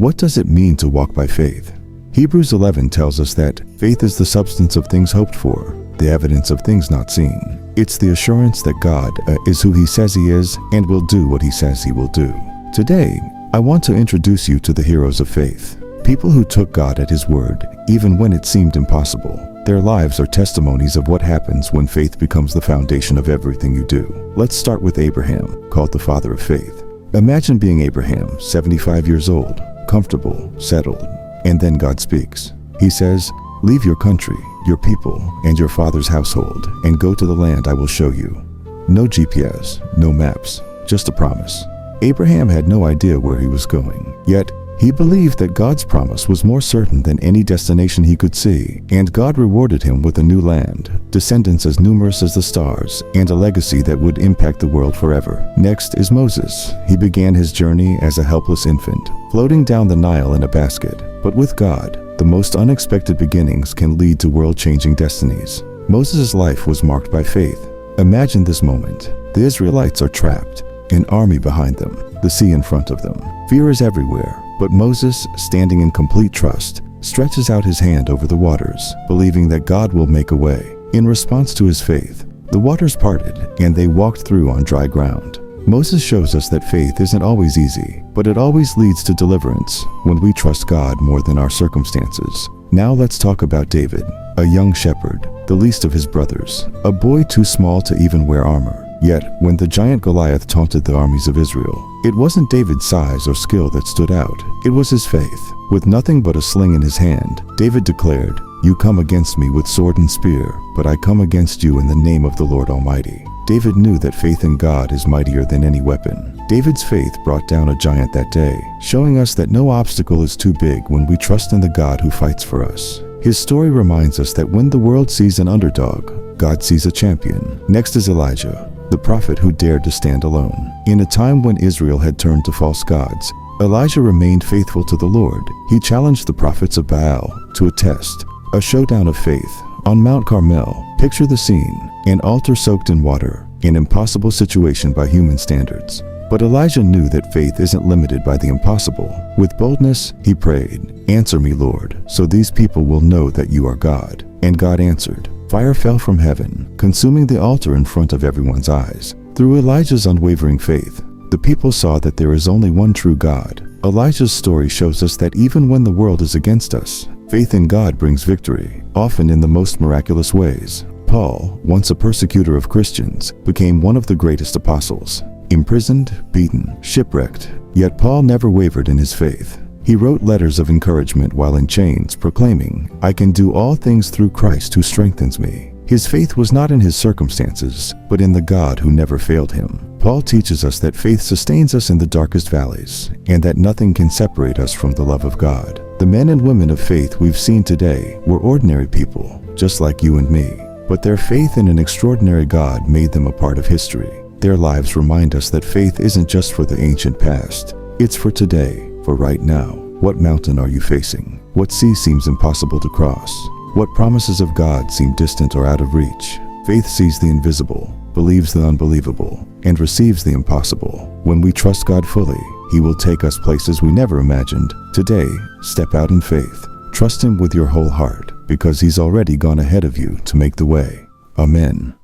What does it mean to walk by faith? Hebrews 11 tells us that faith is the substance of things hoped for, the evidence of things not seen. It's the assurance that God is who He says He is and will do what He says He will do. Today, I want to introduce you to the heroes of faith. People who took God at His word, even when it seemed impossible. Their lives are testimonies of what happens when faith becomes the foundation of everything you do. Let's start with Abraham, called the father of faith. Imagine being Abraham, 75 years old, comfortable, settled, and then God speaks. He says, "Leave your country, your people, and your father's household, and go to the land I will show you." No GPS, no maps, just a promise. Abraham had no idea where he was going, yet he believed that God's promise was more certain than any destination he could see, and God rewarded him with a new land, descendants as numerous as the stars, and a legacy that would impact the world forever. Next is Moses. He began his journey as a helpless infant, floating down the Nile in a basket. But with God, the most unexpected beginnings can lead to world-changing destinies. Moses' life was marked by faith. Imagine this moment. The Israelites are trapped, an army behind them, the sea in front of them. Fear is everywhere. But Moses, standing in complete trust, stretches out his hand over the waters, believing that God will make a way. In response to his faith, the waters parted and they walked through on dry ground. Moses shows us that faith isn't always easy, but it always leads to deliverance when we trust God more than our circumstances. Now let's talk about David, a young shepherd, the least of his brothers, a boy too small to even wear armor. Yet, when the giant Goliath taunted the armies of Israel, it wasn't David's size or skill that stood out. It was his faith. With nothing but a sling in his hand, David declared, "You come against me with sword and spear, but I come against you in the name of the Lord Almighty." David knew that faith in God is mightier than any weapon. David's faith brought down a giant that day, showing us that no obstacle is too big when we trust in the God who fights for us. His story reminds us that when the world sees an underdog, God sees a champion. Next is Elijah, the prophet who dared to stand alone. In a time when Israel had turned to false gods, Elijah remained faithful to the Lord. He challenged the prophets of Baal to a test, a showdown of faith. On Mount Carmel, picture the scene, an altar soaked in water, an impossible situation by human standards. But Elijah knew that faith isn't limited by the impossible. With boldness, he prayed, "Answer me, Lord, so these people will know that you are God." And God answered. Fire fell from heaven, consuming the altar in front of everyone's eyes. Through Elijah's unwavering faith, the people saw that there is only one true God. Elijah's story shows us that even when the world is against us, faith in God brings victory, often in the most miraculous ways. Paul, once a persecutor of Christians, became one of the greatest apostles. Imprisoned, beaten, shipwrecked, yet Paul never wavered in his faith. He wrote letters of encouragement while in chains, proclaiming, "I can do all things through Christ who strengthens me." His faith was not in his circumstances, but in the God who never failed him. Paul teaches us that faith sustains us in the darkest valleys, and that nothing can separate us from the love of God. The men and women of faith we've seen today were ordinary people, just like you and me, but their faith in an extraordinary God made them a part of history. Their lives remind us that faith isn't just for the ancient past, it's for today. For right now, what mountain are you facing? What sea seems impossible to cross? What promises of God seem distant or out of reach? Faith sees the invisible, believes the unbelievable, and receives the impossible. When we trust God fully, He will take us places we never imagined. Today, step out in faith. Trust Him with your whole heart, because He's already gone ahead of you to make the way. Amen.